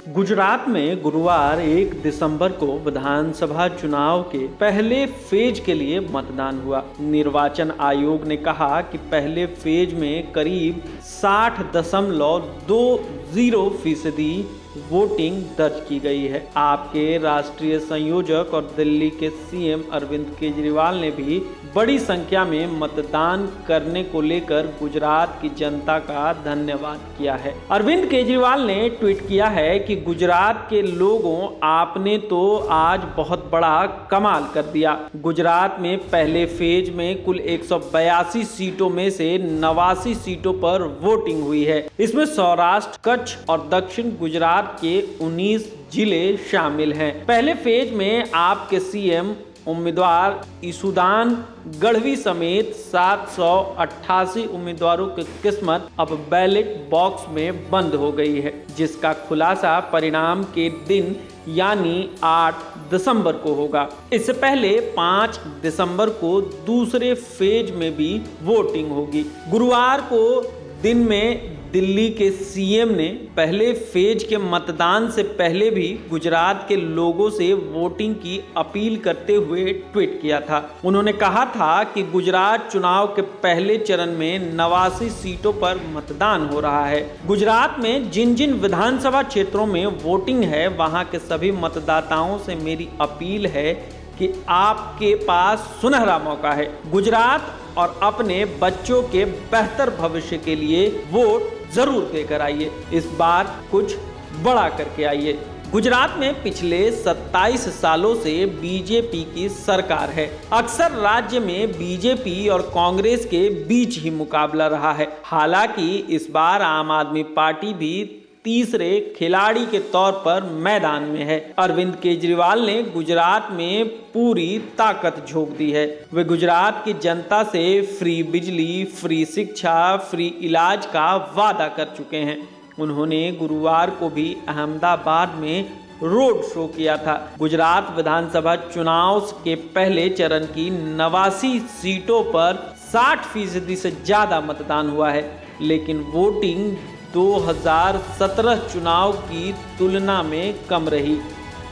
गुजरात में गुरुवार 1 दिसंबर को विधानसभा चुनाव के पहले फेज के लिए मतदान हुआ। निर्वाचन आयोग ने कहा कि पहले फेज में करीब 60.20% वोटिंग दर्ज की गई है। आपके राष्ट्रीय संयोजक और दिल्ली के सीएम अरविंद केजरीवाल ने भी बड़ी संख्या में मतदान करने को लेकर गुजरात की जनता का धन्यवाद किया है। अरविंद केजरीवाल ने ट्वीट किया है कि गुजरात के लोगों, आपने तो आज बहुत बड़ा कमाल कर दिया। गुजरात में पहले फेज में कुल 182 सीटों में से 89 सीटों पर वोटिंग हुई है। इसमें सौराष्ट्र, कच्छ और दक्षिण गुजरात के 19 जिले शामिल हैं। पहले फेज में आपके सीएम उम्मीदवार ईसुदान गढ़वी समेत 788 उम्मीदवारों की किस्मत अब बैलेट बॉक्स में बंद हो गई है, जिसका खुलासा परिणाम के दिन यानी 8 दिसंबर को होगा। इससे पहले 5 दिसंबर को दूसरे फेज में भी वोटिंग होगी। गुरुवार को दिन में दिल्ली के सीएम ने पहले फेज के मतदान से पहले भी गुजरात के लोगों से वोटिंग की अपील करते हुए ट्वीट किया था। उन्होंने कहा था कि गुजरात चुनाव के पहले चरण में 89 सीटों पर मतदान हो रहा है। गुजरात में जिन जिन विधानसभा क्षेत्रों में वोटिंग है, वहां के सभी मतदाताओं से मेरी अपील है कि आपके पास सुनहरा मौका है। गुजरात और अपने बच्चों के बेहतर भविष्य के लिए वोट जरूर देकर आइए। इस बार कुछ बड़ा करके आइए। गुजरात में पिछले 27 सालों से बीजेपी की सरकार है। अक्सर राज्य में बीजेपी और कांग्रेस के बीच ही मुकाबला रहा है। हालांकि इस बार आम आदमी पार्टी भी तीसरे खिलाड़ी के तौर पर मैदान में है। अरविंद केजरीवाल ने गुजरात में पूरी ताकत झोंक दी है। वे गुजरात की जनता से फ्री बिजली, फ्री शिक्षा, फ्री इलाज का वादा कर चुके हैं। उन्होंने गुरुवार को भी अहमदाबाद में रोड शो किया था। गुजरात विधानसभा चुनाव के पहले चरण की 89 सीटों पर 60% से ज्यादा मतदान हुआ है, लेकिन वोटिंग 2017 चुनाव की तुलना में कम रही।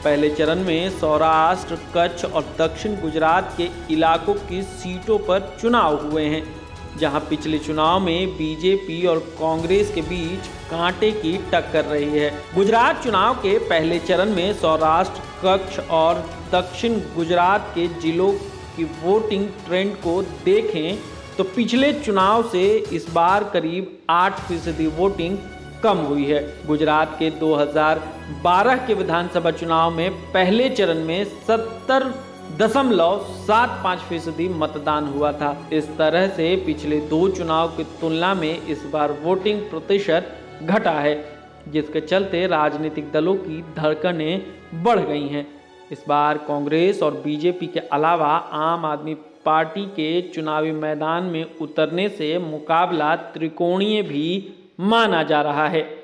पहले चरण में सौराष्ट्र, कच्छ और दक्षिण गुजरात के इलाकों की सीटों पर चुनाव हुए हैं, जहां पिछले चुनाव में बीजेपी और कांग्रेस के बीच कांटे की टक्कर रही है। गुजरात चुनाव के पहले चरण में सौराष्ट्र, कच्छ और दक्षिण गुजरात के जिलों की वोटिंग ट्रेंड को देखें तो पिछले चुनाव से इस बार करीब 8% वोटिंग कम हुई है। गुजरात के 2012 के विधानसभा चुनाव में पहले चरण में 70.75% मतदान हुआ था। इस तरह से पिछले 2 चुनाव की तुलना में इस बार वोटिंग प्रतिशत घटा है, जिसके चलते राजनीतिक दलों की धड़कनें बढ़ गई हैं। इस बार कांग्रेस और बीजेपी के अलावा आम आदमी पार्टी के चुनावी मैदान में उतरने से मुकाबला त्रिकोणीय भी माना जा रहा है।